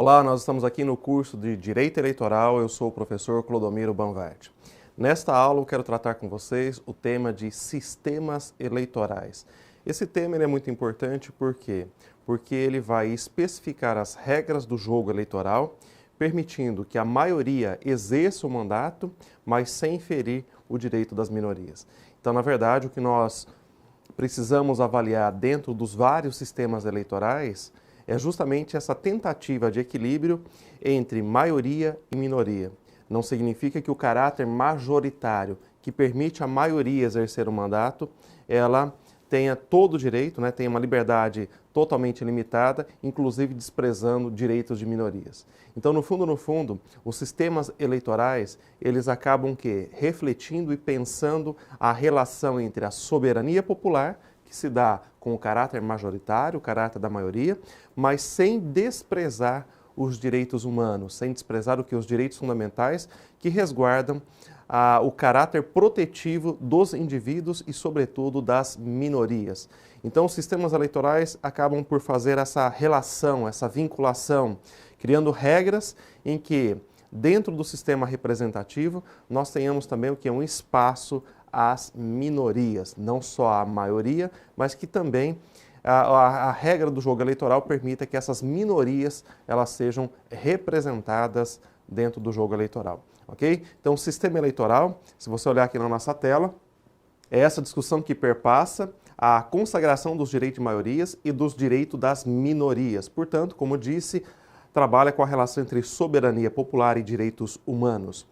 Olá, nós estamos aqui no curso de Direito Eleitoral, eu sou o professor Clodomiro Banvart. Nesta aula eu quero tratar com vocês o tema de sistemas eleitorais. Esse tema é muito importante porque ele vai especificar as regras do jogo eleitoral, permitindo que a maioria exerça o mandato, mas sem ferir o direito das minorias. Então, na verdade, o que nós precisamos avaliar dentro dos vários sistemas eleitorais é justamente essa tentativa de equilíbrio entre maioria e minoria. Não significa que o caráter majoritário, que permite a maioria exercer o mandato, ela tenha todo o direito, tenha uma liberdade totalmente limitada, inclusive desprezando direitos de minorias. Então, no fundo, os sistemas eleitorais, eles acabam refletindo e pensando a relação entre a soberania popular, que se dá com o caráter majoritário, o caráter da maioria, mas sem desprezar os direitos humanos, sem desprezar os direitos fundamentais que resguardam o caráter protetivo dos indivíduos e, sobretudo, das minorias. Então, os sistemas eleitorais acabam por fazer essa relação, essa vinculação, criando regras em que, dentro do sistema representativo, nós tenhamos também um espaço às minorias, não só à maioria, mas que também a regra do jogo eleitoral permita que essas minorias elas sejam representadas dentro do jogo eleitoral. Ok? Então, o sistema eleitoral, se você olhar aqui na nossa tela, é essa discussão que perpassa a consagração dos direitos de maiorias e dos direitos das minorias. Portanto, como disse, trabalha com a relação entre soberania popular e direitos humanos.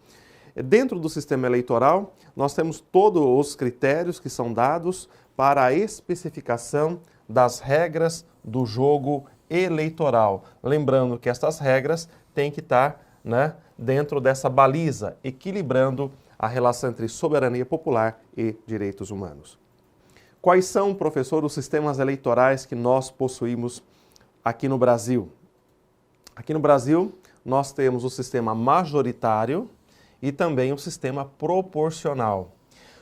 Dentro do sistema eleitoral, nós temos todos os critérios que são dados para a especificação das regras do jogo eleitoral. Lembrando que estas regras têm que estar dentro dessa baliza, equilibrando a relação entre soberania popular e direitos humanos. Quais são, professor, os sistemas eleitorais que nós possuímos aqui no Brasil? Aqui no Brasil, nós temos o sistema majoritário e também o sistema proporcional.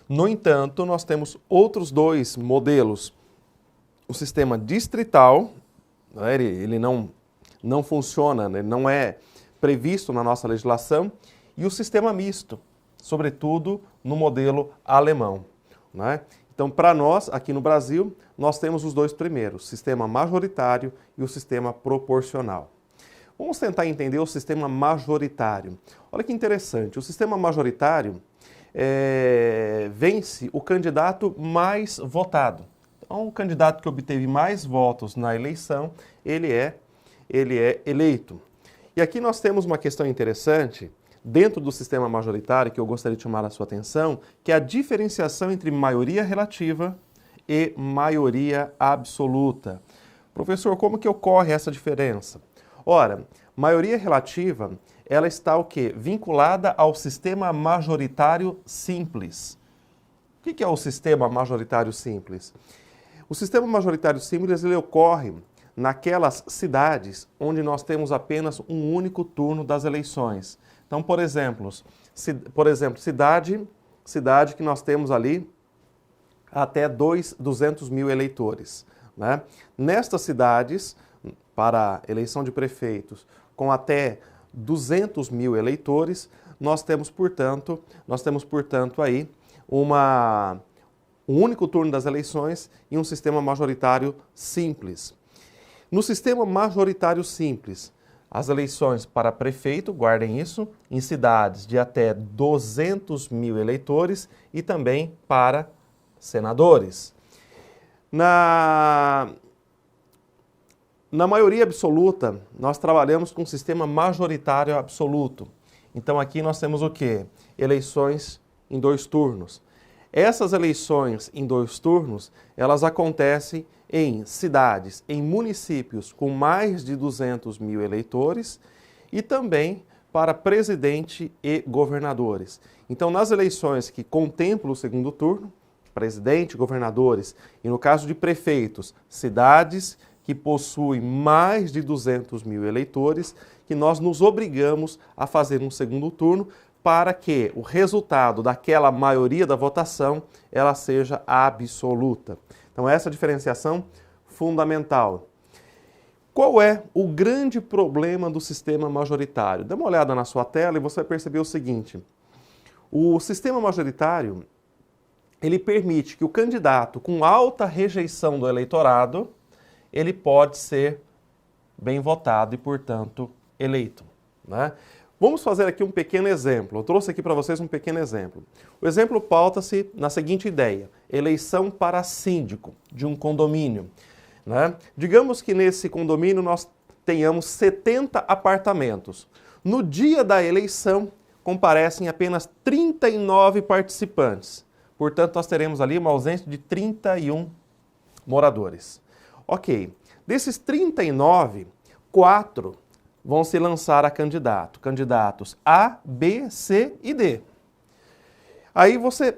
No entanto, nós temos outros dois modelos. O sistema distrital, ele não funciona, ele não é previsto na nossa legislação, e o sistema misto, sobretudo no modelo alemão. Então, para nós, aqui no Brasil, nós temos os dois primeiros, o sistema majoritário e o sistema proporcional. Vamos tentar entender o sistema majoritário. Olha que interessante, o sistema majoritário vence o candidato mais votado. Então, o candidato que obteve mais votos na eleição, ele é eleito. E aqui nós temos uma questão interessante, dentro do sistema majoritário, que eu gostaria de chamar a sua atenção, que é a diferenciação entre maioria relativa e maioria absoluta. Professor, como que ocorre essa diferença? Ora, maioria relativa, ela está vinculada ao sistema majoritário simples. O que é o sistema majoritário simples? O sistema majoritário simples ele ocorre naquelas cidades onde nós temos apenas um único turno das eleições. Então, por exemplo, cidade que nós temos ali até 200 mil eleitores. Nestas cidades, para a eleição de prefeitos, com até 200 mil eleitores, nós temos, portanto, aí um único turno das eleições e um sistema majoritário simples. No sistema majoritário simples, as eleições para prefeito, guardem isso, em cidades de até 200 mil eleitores e também para senadores. Na maioria absoluta, nós trabalhamos com um sistema majoritário absoluto. Então aqui nós temos eleições em 2 turnos. Essas eleições em 2 turnos, elas acontecem em cidades, em municípios com mais de 200 mil eleitores e também para presidente e governadores. Então, nas eleições que contemplam o segundo turno, presidente, governadores, e no caso de prefeitos, cidades que possuem mais de 200 mil eleitores, que nós nos obrigamos a fazer um segundo turno para que o resultado daquela maioria da votação ela seja absoluta. Então, essa diferenciação fundamental. Qual é o grande problema do sistema majoritário? Dê uma olhada na sua tela e você vai perceber o seguinte. O sistema majoritário, ele permite que o candidato com alta rejeição do eleitorado, ele pode ser bem votado e, portanto, eleito, né? Vamos fazer aqui um pequeno exemplo. Eu trouxe aqui para vocês um pequeno exemplo. O exemplo pauta-se na seguinte ideia: eleição para síndico de um condomínio, né? Digamos que nesse condomínio nós tenhamos 70 apartamentos. No dia da eleição, comparecem apenas 39 participantes. Portanto, nós teremos ali uma ausência de 31 moradores. Ok. Desses 39, 4 vão se lançar a candidato. Candidatos A, B, C e D. Aí você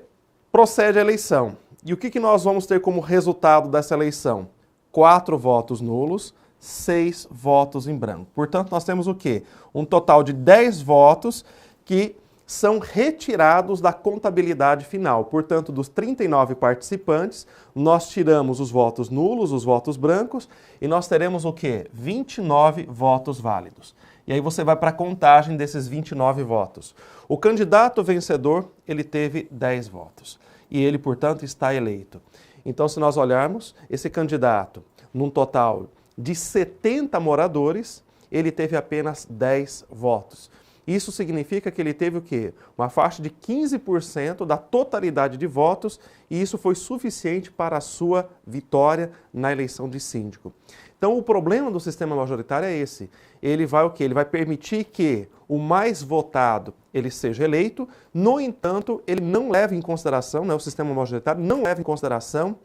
procede à eleição. E o que nós vamos ter como resultado dessa eleição? 4 votos nulos, 6 votos em branco. Portanto, nós temos o quê? Um total de 10 votos que são retirados da contabilidade final. Portanto, dos 39 participantes, nós tiramos os votos nulos, os votos brancos, e nós teremos o quê? 29 votos válidos. E aí você vai para a contagem desses 29 votos. O candidato vencedor, ele teve 10 votos. E ele, portanto, está eleito. Então, se nós olharmos, esse candidato, num total de 70 moradores, ele teve apenas 10 votos. Isso significa que ele teve o quê? Uma faixa de 15% da totalidade de votos, e isso foi suficiente para a sua vitória na eleição de síndico. Então, o problema do sistema majoritário é esse. Ele vai o quê? Ele vai permitir que o mais votado ele seja eleito, no entanto, ele não leva em consideração, né, o sistema majoritário não leva em consideração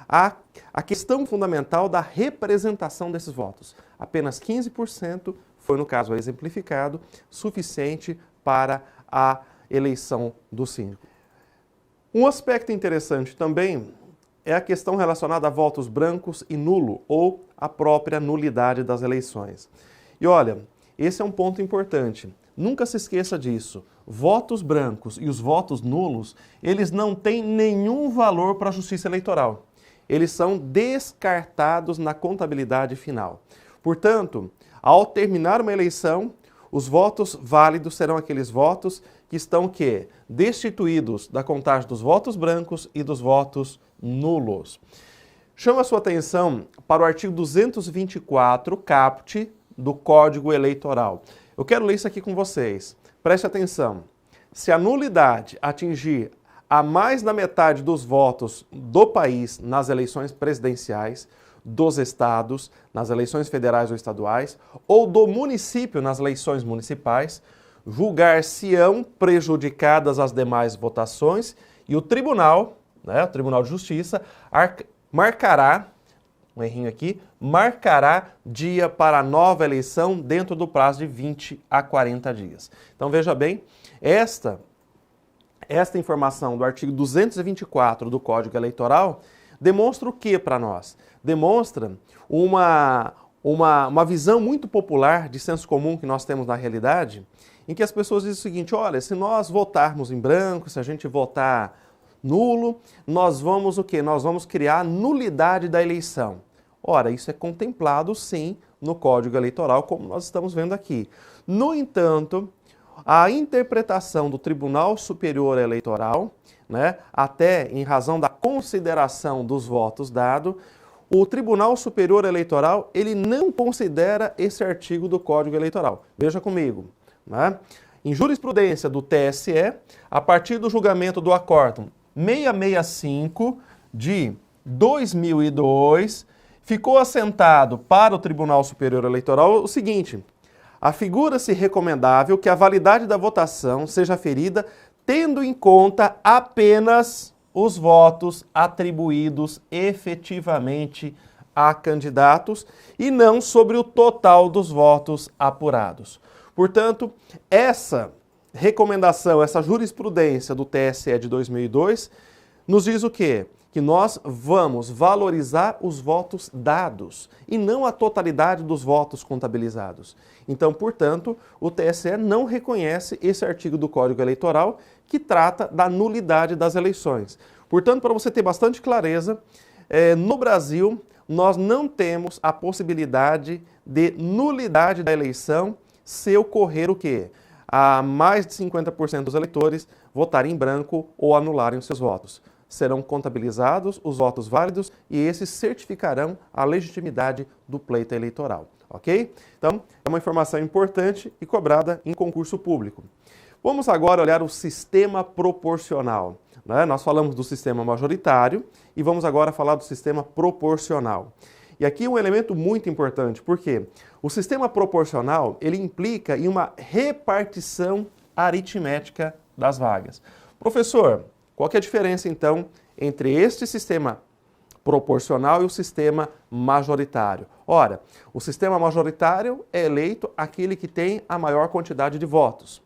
a questão fundamental da representação desses votos. Apenas 15% foi, no caso exemplificado, suficiente para a eleição do síndico. Um aspecto interessante também é a questão relacionada a votos brancos e nulo, ou a própria nulidade das eleições. E olha, esse é um ponto importante. Nunca se esqueça disso. Votos brancos e os votos nulos, eles não têm nenhum valor para a justiça eleitoral. Eles são descartados na contabilidade final. Portanto, ao terminar uma eleição, os votos válidos serão aqueles votos que estão quê? Destituídos da contagem dos votos brancos e dos votos nulos. Chamo a sua atenção para o artigo 224, caput, do Código Eleitoral. Eu quero ler isso aqui com vocês. Preste atenção. Se a nulidade atingir a mais da metade dos votos do país nas eleições presidenciais, dos estados, nas eleições federais ou estaduais, ou do município nas eleições municipais, julgar-se-ão prejudicadas as demais votações e o Tribunal, o Tribunal de Justiça, marcará, um errinho aqui, marcará dia para a nova eleição dentro do prazo de 20 a 40 dias. Então veja bem, esta informação do artigo 224 do Código Eleitoral demonstra o que para nós? Demonstra uma visão muito popular de senso comum que nós temos na realidade, em que as pessoas dizem o seguinte: olha, se nós votarmos em branco, se a gente votar nulo, nós vamos o quê? Nós vamos criar a nulidade da eleição. Ora, isso é contemplado sim no Código Eleitoral, como nós estamos vendo aqui. No entanto, a interpretação do Tribunal Superior Eleitoral, até em razão da consideração dos votos dados, o Tribunal Superior Eleitoral ele não considera esse artigo do Código Eleitoral. Veja comigo. Em jurisprudência do TSE, a partir do julgamento do acórdão 665 de 2002, ficou assentado para o Tribunal Superior Eleitoral o seguinte: afigura-se recomendável que a validade da votação seja aferida tendo em conta apenas os votos atribuídos efetivamente a candidatos e não sobre o total dos votos apurados. Portanto, essa recomendação, essa jurisprudência do TSE de 2002 nos diz o quê? Que nós vamos valorizar os votos dados e não a totalidade dos votos contabilizados. Então, portanto, o TSE não reconhece esse artigo do Código Eleitoral que trata da nulidade das eleições. Portanto, para você ter bastante clareza, no Brasil nós não temos a possibilidade de nulidade da eleição se ocorrer o quê? A mais de 50% dos eleitores votarem em branco ou anularem os seus votos. Serão contabilizados os votos válidos e esses certificarão a legitimidade do pleito eleitoral, ok? Então, é uma informação importante e cobrada em concurso público. Vamos agora olhar o sistema proporcional, né? Nós falamos do sistema majoritário e vamos agora falar do sistema proporcional. E aqui um elemento muito importante, porque o sistema proporcional, ele implica em uma repartição aritmética das vagas. Professor, qual que é a diferença então entre este sistema proporcional e o sistema majoritário? Ora, o sistema majoritário é eleito aquele que tem a maior quantidade de votos.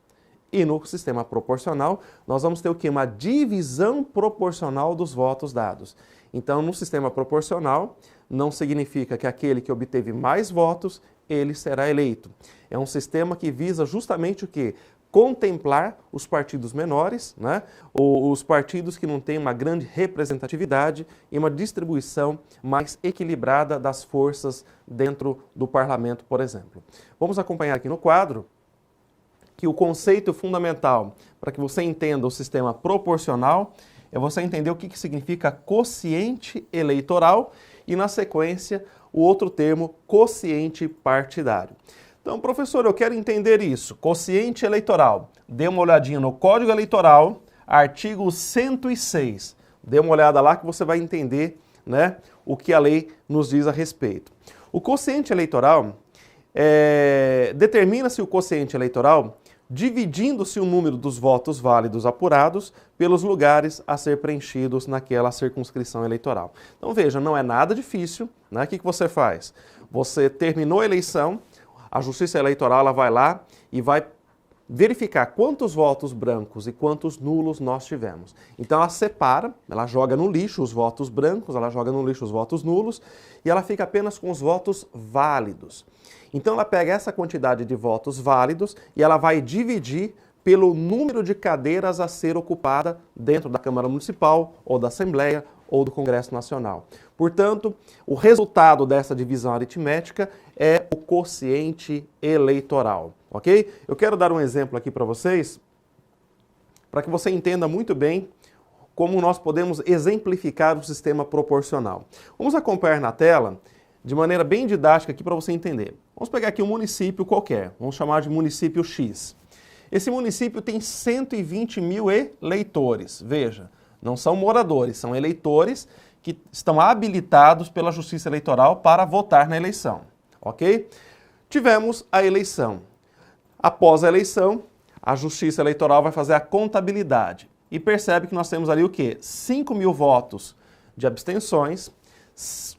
E no sistema proporcional, nós vamos ter o quê? Uma divisão proporcional dos votos dados. Então, no sistema proporcional, não significa que aquele que obteve mais votos, ele será eleito. É um sistema que visa justamente o quê? Contemplar os partidos menores, né? Os partidos que não têm uma grande representatividade e uma distribuição mais equilibrada das forças dentro do parlamento, por exemplo. Vamos acompanhar aqui no quadro que o conceito fundamental para que você entenda o sistema proporcional é você entender o que significa quociente eleitoral e, na sequência, o outro termo, quociente partidário. Então, professor, eu quero entender isso. Quociente eleitoral. Dê uma olhadinha no Código Eleitoral, artigo 106. Dê uma olhada lá que você vai entender, né, o que a lei nos diz a respeito. O quociente eleitoral, determina-se o quociente eleitoral dividindo-se o número dos votos válidos apurados pelos lugares a ser preenchidos naquela circunscrição eleitoral. Então veja, não é nada difícil, né? O que você faz? Você terminou a eleição, a Justiça Eleitoral ela vai lá e vai verificar quantos votos brancos e quantos nulos nós tivemos. Então ela separa, ela joga no lixo os votos brancos, ela joga no lixo os votos nulos e ela fica apenas com os votos válidos. Então ela pega essa quantidade de votos válidos e ela vai dividir pelo número de cadeiras a ser ocupada dentro da Câmara Municipal ou da Assembleia ou do Congresso Nacional. Portanto, o resultado dessa divisão aritmética é o quociente eleitoral, ok? Eu quero dar um exemplo aqui para vocês, para que você entenda muito bem como nós podemos exemplificar o sistema proporcional. Vamos acompanhar na tela, de maneira bem didática aqui para você entender. Vamos pegar aqui um município qualquer, vamos chamar de município X. Esse município tem 120 mil eleitores, veja, não são moradores, são eleitores que estão habilitados pela Justiça Eleitoral para votar na eleição, ok? Tivemos a eleição. Após a eleição, a Justiça Eleitoral vai fazer a contabilidade e percebe que nós temos ali o quê? 5 mil votos de abstenções,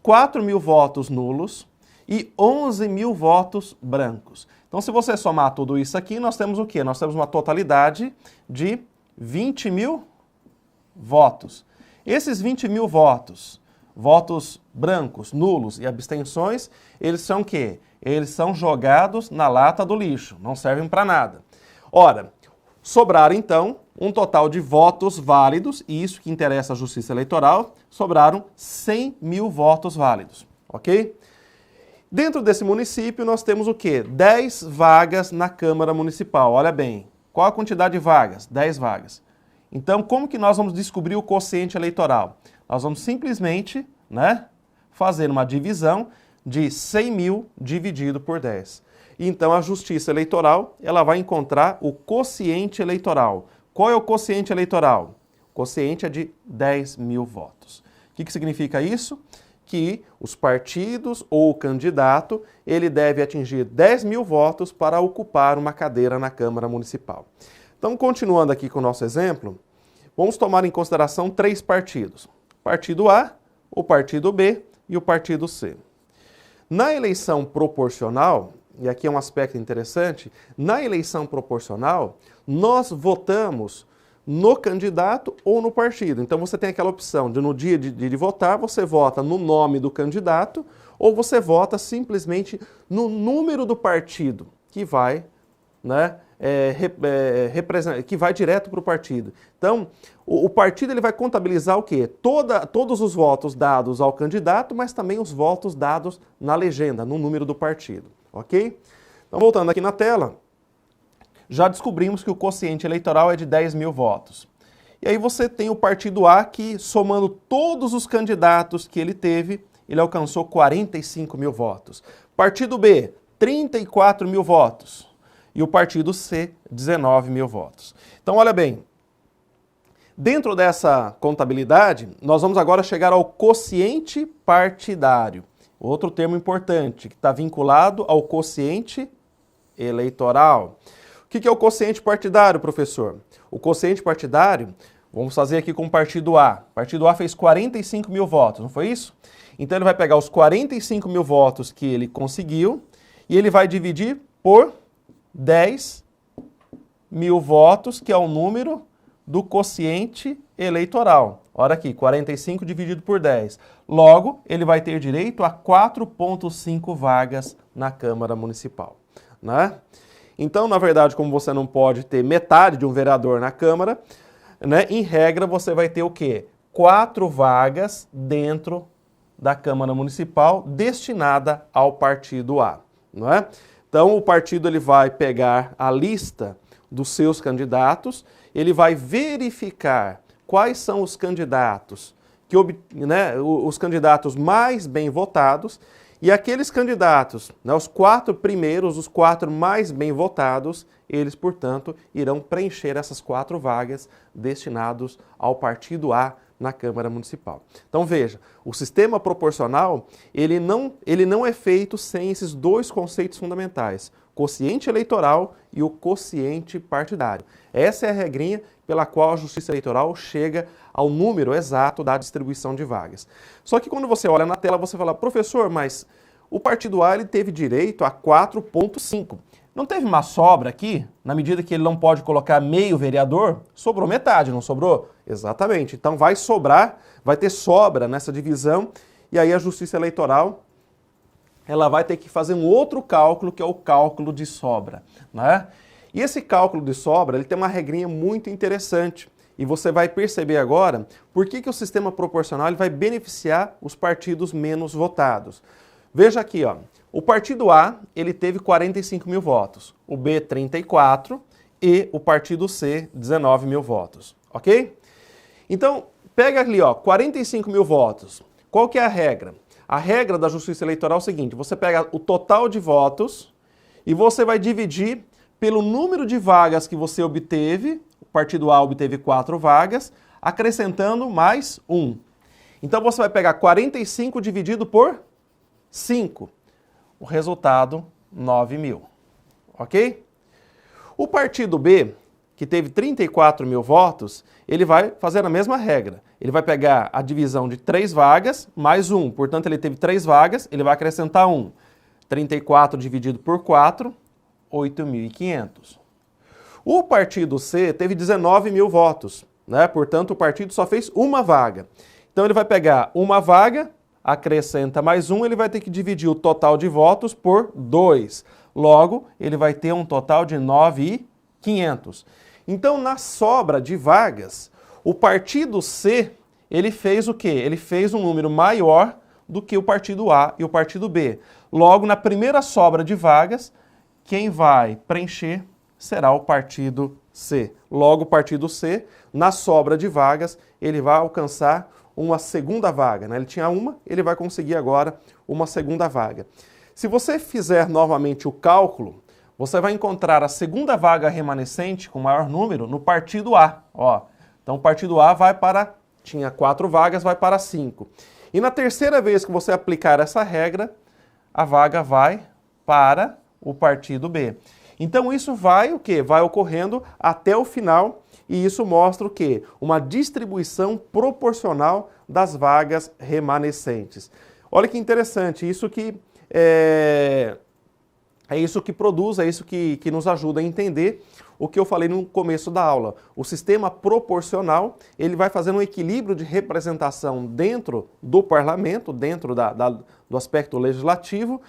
4 mil votos nulos e 11 mil votos brancos. Então, se você somar tudo isso aqui, nós temos o quê? Nós temos uma totalidade de 20 mil votos. Esses 20 mil votos, votos brancos, nulos e abstenções, eles são o quê? Eles são jogados na lata do lixo, não servem para nada. Ora, sobraram então um total de votos válidos, e isso que interessa à Justiça Eleitoral, sobraram 100 mil votos válidos, ok? Dentro desse município nós temos o quê? 10 vagas na Câmara Municipal, olha bem, qual a quantidade de vagas? 10 vagas. Então, como que nós vamos descobrir o quociente eleitoral? Nós vamos simplesmente, né, fazer uma divisão de 100 mil dividido por 10. Então, a Justiça Eleitoral ela vai encontrar o quociente eleitoral. Qual é o quociente eleitoral? O quociente é de 10 mil votos. O que significa isso? Que os partidos ou o candidato ele deve atingir 10 mil votos para ocupar uma cadeira na Câmara Municipal. Então, continuando aqui com o nosso exemplo, vamos tomar em consideração 3 partidos. O partido A, o partido B e o partido C. Na eleição proporcional, e aqui é um aspecto interessante, na eleição proporcional, nós votamos no candidato ou no partido. Então, você tem aquela opção de no dia de votar, você vota no nome do candidato ou você vota simplesmente no número do partido que vai, né, que vai direto para o partido. Então, o partido ele vai contabilizar o quê? Todos os votos dados ao candidato, mas também os votos dados na legenda, no número do partido, ok? Então, voltando aqui na tela, já descobrimos que o quociente eleitoral é de 10 mil votos. E aí você tem o partido A que, somando todos os candidatos que ele teve, ele alcançou 45 mil votos. Partido B, 34 mil votos. E o partido C, 19 mil votos. Então, olha bem, dentro dessa contabilidade, nós vamos agora chegar ao quociente partidário. Outro termo importante, que está vinculado ao quociente eleitoral. O que é o quociente partidário, professor? O quociente partidário, vamos fazer aqui com o partido A. O partido A fez 45 mil votos, não foi isso? Então ele vai pegar os 45 mil votos que ele conseguiu e ele vai dividir por 10 mil votos, que é o número do quociente eleitoral. Olha aqui, 45 dividido por 10. Logo, ele vai ter direito a 4,5 vagas na Câmara Municipal, né? Então, na verdade, como você não pode ter metade de um vereador na Câmara, né, em regra você vai ter o quê? 4 vagas dentro da Câmara Municipal destinada ao partido A, não é? Então, o partido ele vai pegar a lista dos seus candidatos, ele vai verificar quais são os candidatos os candidatos mais bem votados, e aqueles candidatos, né, os 4 primeiros, os 4 mais bem votados, eles, portanto, irão preencher essas 4 vagas destinadas ao partido A na Câmara Municipal. Então veja, o sistema proporcional, ele não é feito sem esses 2 conceitos fundamentais, quociente eleitoral e o quociente partidário. Essa é a regrinha pela qual a Justiça Eleitoral chega ao número exato da distribuição de vagas. Só que quando você olha na tela, você fala, professor, mas o partido A ele teve direito a 4,5. Não teve uma sobra aqui? Na medida que ele não pode colocar meio vereador, sobrou metade, não sobrou? Exatamente. Então vai sobrar, vai ter sobra nessa divisão, e aí a Justiça Eleitoral ela vai ter que fazer um outro cálculo, que é o cálculo de sobra, né? E esse cálculo de sobra, ele tem uma regrinha muito interessante. E você vai perceber agora por que o sistema proporcional ele vai beneficiar os partidos menos votados. Veja aqui, ó, o partido A ele teve 45 mil votos, o B 34 e o partido C 19 mil votos, ok? Então, pega ali, ó, 45 mil votos. Qual que é a regra? A regra da Justiça Eleitoral é o seguinte, você pega o total de votos e você vai dividir pelo número de vagas que você obteve, o partido A obteve 4 vagas, acrescentando mais 1. Então você vai pegar 45 dividido por 5. O resultado, 9 mil. Ok? O partido B, que teve 34 mil votos, ele vai fazer a mesma regra. Ele vai pegar a divisão de 3 vagas mais 1. Portanto, ele teve 3 vagas, ele vai acrescentar 1. 34 dividido por 4, 8.500. O partido C teve 19 mil votos, né? Portanto, o partido só fez uma vaga. Então, ele vai pegar uma vaga, acrescenta mais 1, ele vai ter que dividir o total de votos por 2. Logo, ele vai ter um total de 9.500. Então, na sobra de vagas, o partido C, ele fez o quê? Ele fez um número maior do que o partido A e o partido B. Logo, na primeira sobra de vagas, quem vai preencher será o partido C. Logo, o partido C, na sobra de vagas, ele vai alcançar uma segunda vaga, né? Ele tinha uma, ele vai conseguir agora uma segunda vaga. Se você fizer novamente o cálculo, você vai encontrar a segunda vaga remanescente com maior número no partido A. Ó, então, o partido A tinha 4 vagas, vai para 5. E na terceira vez que você aplicar essa regra, a vaga vai para o partido B. Então isso vai o quê? Vai ocorrendo até o final e isso mostra o quê? Uma distribuição proporcional das vagas remanescentes. Olha que interessante, isso que É isso que produz, é isso que nos ajuda a entender o que eu falei no começo da aula. O sistema proporcional, ele vai fazendo um equilíbrio de representação dentro do parlamento, dentro do aspecto legislativo,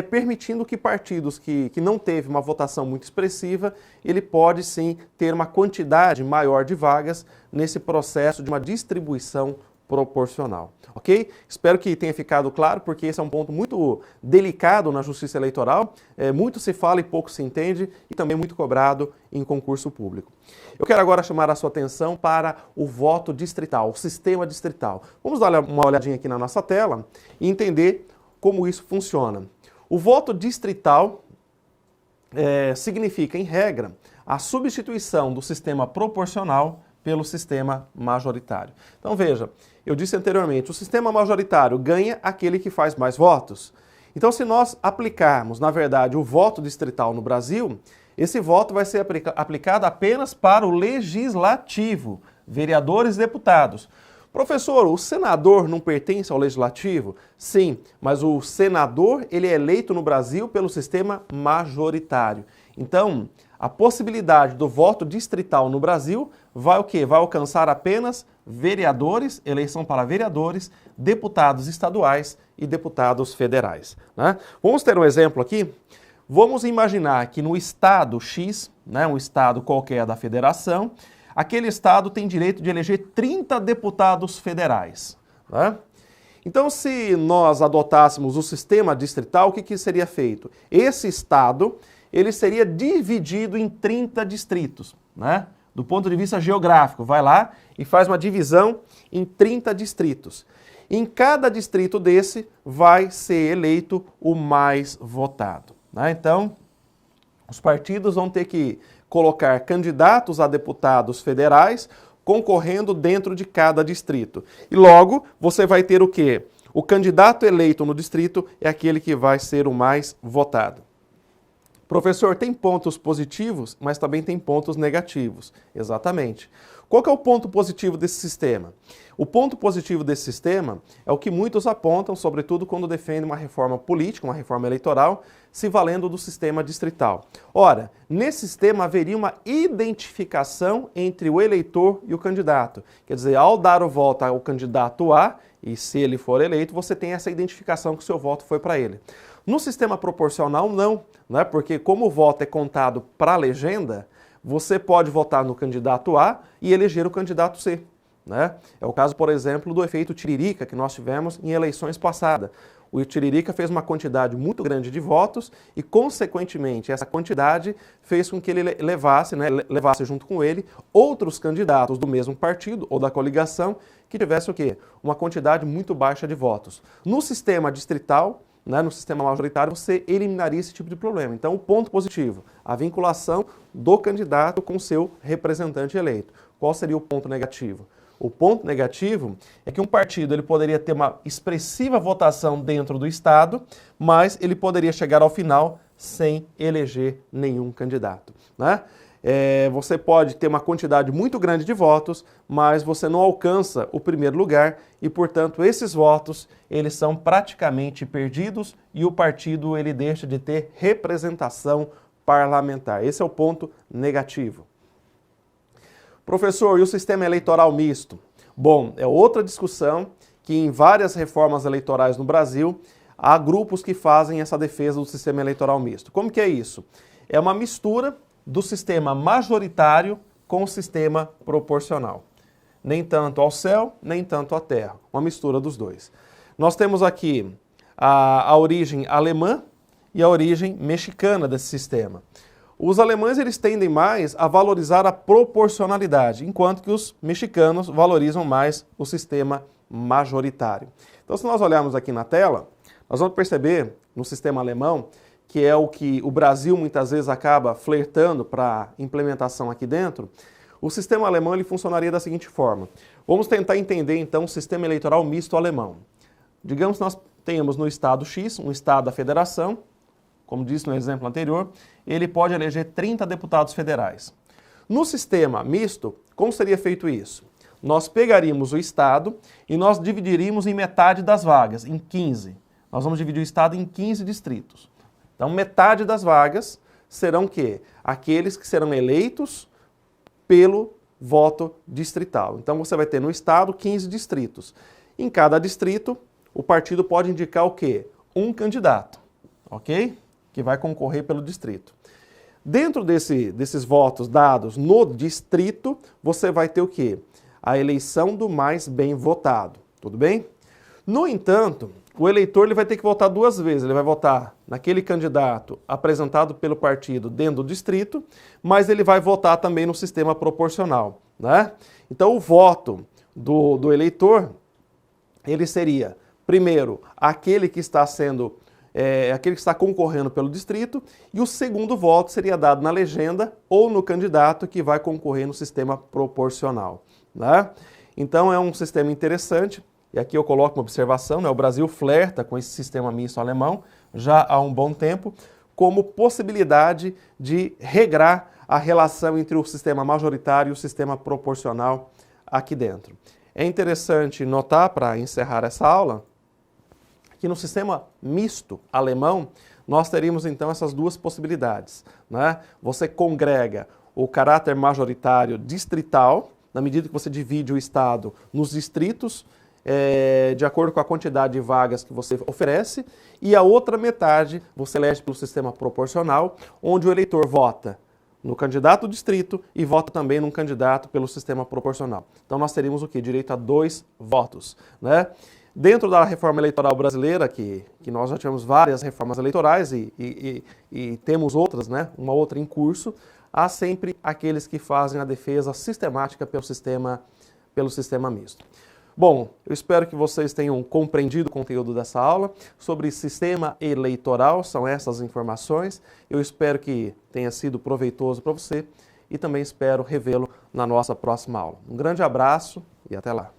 permitindo que partidos que não teve uma votação muito expressiva, ele pode sim ter uma quantidade maior de vagas nesse processo de uma distribuição proporcional, ok? Espero que tenha ficado claro, porque esse é um ponto muito delicado na justiça eleitoral, muito se fala e pouco se entende, e também muito cobrado em concurso público. Eu quero agora chamar a sua atenção para o voto distrital, o sistema distrital. Vamos dar uma olhadinha aqui na nossa tela e entender como isso funciona. O voto distrital significa, em regra, a substituição do sistema proporcional pelo sistema majoritário. Então veja, eu disse anteriormente, o sistema majoritário ganha aquele que faz mais votos. Então se nós aplicarmos, na verdade, o voto distrital no Brasil, esse voto vai ser aplicado apenas para o legislativo, vereadores e deputados. Professor, o senador não pertence ao legislativo? Sim, mas o senador ele é eleito no Brasil pelo sistema majoritário. Então, a possibilidade do voto distrital no Brasil vai o quê? Vai alcançar apenas vereadores, eleição para vereadores, deputados estaduais e deputados federais, né? Vamos ter um exemplo aqui? Vamos imaginar que no estado X, né, um estado qualquer da federação, aquele estado tem direito de eleger 30 deputados federais, né? Então, se nós adotássemos o sistema distrital, o que seria feito? Esse estado ele seria dividido em 30 distritos, né? Do ponto de vista geográfico, vai lá e faz uma divisão em 30 distritos. Em cada distrito desse vai ser eleito o mais votado, né? Então, os partidos vão ter que colocar candidatos a deputados federais concorrendo dentro de cada distrito. E logo, você vai ter o quê? O candidato eleito no distrito é aquele que vai ser o mais votado. Professor, tem pontos positivos, mas também tem pontos negativos. Exatamente. Qual que é o ponto positivo desse sistema? O ponto positivo desse sistema é o que muitos apontam, sobretudo quando defendem uma reforma política, uma reforma eleitoral, se valendo do sistema distrital. Ora, nesse sistema haveria uma identificação entre o eleitor e o candidato. Quer dizer, ao dar o voto ao candidato A, e se ele for eleito, você tem essa identificação que o seu voto foi para ele. No sistema proporcional, não, né? Porque como o voto é contado para a legenda, você pode votar no candidato A e eleger o candidato C, né? É o caso, por exemplo, do efeito Tiririca que nós tivemos em eleições passadas. O Tiririca fez uma quantidade muito grande de votos e, consequentemente, essa quantidade fez com que ele levasse junto com ele outros candidatos do mesmo partido ou da coligação que tivesse o quê? Uma quantidade muito baixa de votos. No sistema distrital, né, no sistema majoritário, você eliminaria esse tipo de problema. Então, o ponto positivo, a vinculação do candidato com o seu representante eleito. Qual seria o ponto negativo? O ponto negativo é que um partido ele poderia ter uma expressiva votação dentro do Estado, mas ele poderia chegar ao final sem eleger nenhum candidato, né? Você pode ter uma quantidade muito grande de votos, mas você não alcança o primeiro lugar e, portanto, esses votos eles são praticamente perdidos e o partido ele deixa de ter representação parlamentar. Esse é o ponto negativo. Professor, e o sistema eleitoral misto? Bom, é outra discussão que em várias reformas eleitorais no Brasil há grupos que fazem essa defesa do sistema eleitoral misto. Como que é isso? É uma mistura do sistema majoritário com o sistema proporcional. Nem tanto ao céu, nem tanto à terra. Uma mistura dos dois. Nós temos aqui a origem alemã e a origem mexicana desse sistema. Os alemães eles tendem mais a valorizar a proporcionalidade, enquanto que os mexicanos valorizam mais o sistema majoritário. Então, se nós olharmos aqui na tela, nós vamos perceber no sistema alemão, que é o que o Brasil muitas vezes acaba flertando para implementação aqui dentro, o sistema alemão ele funcionaria da seguinte forma. Vamos tentar entender então o sistema eleitoral misto alemão. Digamos que nós tenhamos no estado X, um estado da federação, como disse no exemplo anterior, ele pode eleger 30 deputados federais. No sistema misto, como seria feito isso? Nós pegaríamos o estado e nós dividiríamos em metade das vagas, em 15. Nós vamos dividir o estado em 15 distritos. Então, metade das vagas serão o quê? Aqueles que serão eleitos pelo voto distrital. Então, você vai ter no estado 15 distritos. Em cada distrito, o partido pode indicar o quê? Um candidato, ok? Que vai concorrer pelo distrito. Dentro desses votos dados no distrito, você vai ter o quê? A eleição do mais bem votado, tudo bem? No entanto, o eleitor ele vai ter que votar duas vezes. Ele vai votar naquele candidato apresentado pelo partido dentro do distrito, mas ele vai votar também no sistema proporcional, né? Então, o voto do eleitor, ele seria, primeiro, aquele que está concorrendo pelo distrito, e o segundo voto seria dado na legenda ou no candidato que vai concorrer no sistema proporcional, né? Então, é um sistema interessante. E aqui eu coloco uma observação, né? O Brasil flerta com esse sistema misto alemão já há um bom tempo, como possibilidade de regrar a relação entre o sistema majoritário e o sistema proporcional aqui dentro. É interessante notar, para encerrar essa aula, que no sistema misto alemão, nós teríamos então essas duas possibilidades, né? Você congrega o caráter majoritário distrital, na medida que você divide o Estado nos distritos, de acordo com a quantidade de vagas que você oferece, e a outra metade você elege pelo sistema proporcional, onde o eleitor vota no candidato do distrito e vota também num candidato pelo sistema proporcional. Então nós teríamos o quê? Direito a 2 votos, né? Dentro da reforma eleitoral brasileira, que nós já tivemos várias reformas eleitorais e temos outras, né? Uma outra em curso, há sempre aqueles que fazem a defesa sistemática pelo sistema misto. Bom, eu espero que vocês tenham compreendido o conteúdo dessa aula. Sobre sistema eleitoral, são essas informações. Eu espero que tenha sido proveitoso para você e também espero revê-lo na nossa próxima aula. Um grande abraço e até lá.